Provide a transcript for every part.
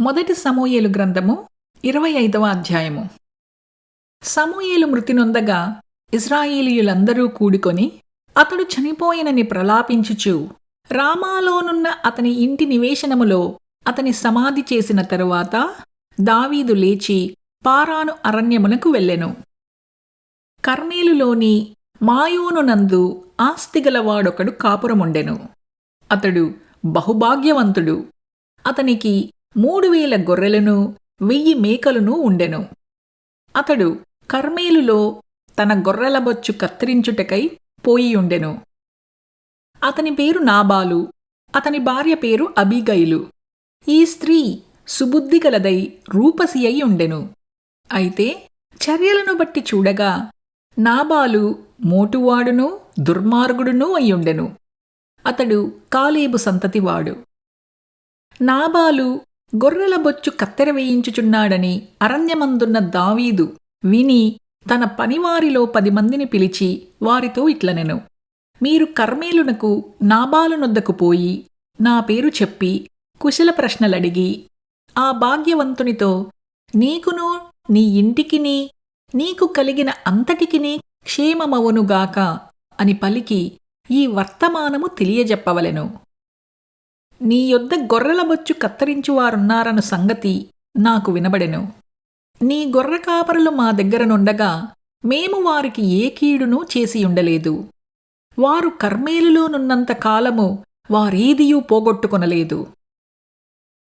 మొదటి సమూయేలు గ్రంథము 25వ అధ్యాయము. సమూయేలు మృతి నొందగా ఇశ్రాయేలీయులందరూ కూడుకొని అతడు చనిపోయినని ప్రలాపించుచు రామాలోనున్న అతని ఇంటి నివేశనములో అతని సమాధి చేసిన తరువాత దావీదు లేచి పారాను అరణ్యమునకు వెళ్ళెను. కర్మేలులోని మాయోనునందు ఆస్తిగలవాడొకడు కాపురముండెను. అతడు బహుభాగ్యవంతుడు. అతనికి 3000 గొర్రెలను 1000 మేకలను ఉండెను. అతడు కర్మేలులో తన గొర్రెల బొచ్చు కత్తిరించుటకై పోయియుండెను. అతని పేరు నాబాలు, అతని భార్య పేరు అబీగయిలు. ఈ స్త్రీ సుబుద్ధి గలదై రూపసి అయి ఉండెను. అయితే చర్యలను బట్టి చూడగా నాబాలు మోటువాడును దుర్మార్గుడునూ అయ్యుండెను. అతడు కాలేబు సంతతివాడు. నాబాలు గొర్రెల బొచ్చు కత్తెర వేయించుచున్నాడని అరణ్యమందున్న దావీదు విని తన పనివారిలో 10 మందిని పిలిచి వారితో ఇట్లనెను: మీరు కర్మేలునకు నాబాలు నొద్దకు పోయి నా పేరు చెప్పి కుశల ప్రశ్నలడిగి ఆ భాగ్యవంతునితో నీకును నీ ఇంటికిని నీకు కలిగిన అంతటికిని క్షేమమవునుగాక అని పలికి ఈ వర్తమానము తెలియజెప్పవలెను. నీ యొద్ద గొర్రెల బొచ్చు కత్తిరించువారున్నారను సంగతి నాకు వినబడెను. నీ గొర్రె కాపరులు మా దగ్గరనుండగా మేము వారికి ఏ కీడునూ చేసియుండలేదు. వారు కర్మేలులోనున్నంత కాలము వారేదియూ పోగొట్టుకొనలేదు.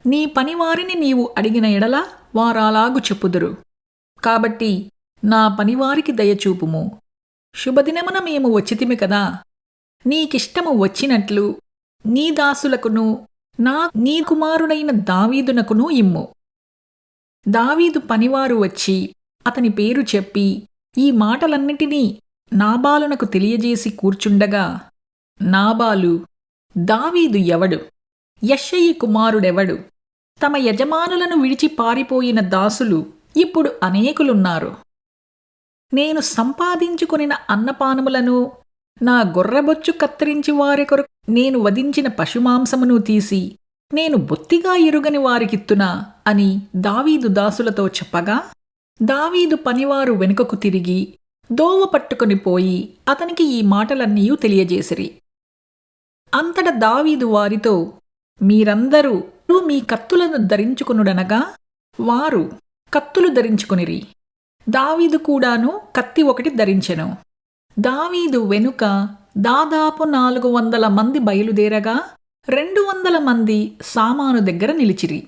నీ పనివారిని నీవు అడిగిన ఎడల వారాలాగు చెప్పుదురు. కాబట్టి నా పనివారికి దయచూపుము. శుభదినమున మేము వచ్చితిమి కదా, నీకిష్టము వచ్చినట్లు నీ దాసులకును నీ కుమారుడైన దావీదునకును ఇమ్ము. దావీదు పనివారు వచ్చి అతని పేరు చెప్పి ఈ మాటలన్నిటినీ నాబాలునకు తెలియజేసి కూర్చుండగా నాబాలు, దావీదు ఎవడు? యెష్షయి కుమారుడెవడు? తమ యజమానులను విడిచి పారిపోయిన దాసులు ఇప్పుడు అనేకులున్నారు. నేను సంపాదించుకొనిన అన్నపానములను నా గొర్రెబొచ్చు కత్తిరించి వారి కొరకు నేను వధించిన పశుమాంసమును తీసి నేను బొత్తిగా ఎరుగని వారికిత్తునా అని దావీదు దాసులతో చెప్పగా దావీదు పనివారు వెనుకకు తిరిగి దోవ పట్టుకొని పోయి అతనికి ఈ మాటలన్నీ తెలియజేసిరి. అంతట దావీదు వారితో, మీరందరూ మీ కత్తులను ధరించుకొనుడనగా వారు కత్తులు ధరించుకొనిరి. దావీదు కూడాను కత్తి ఒకటి ధరించెను. దావీదు వెనుక దాదాపు 400 మంది బయలుదేరగా 200 మంది సామాను దగ్గర నిలిచిరి.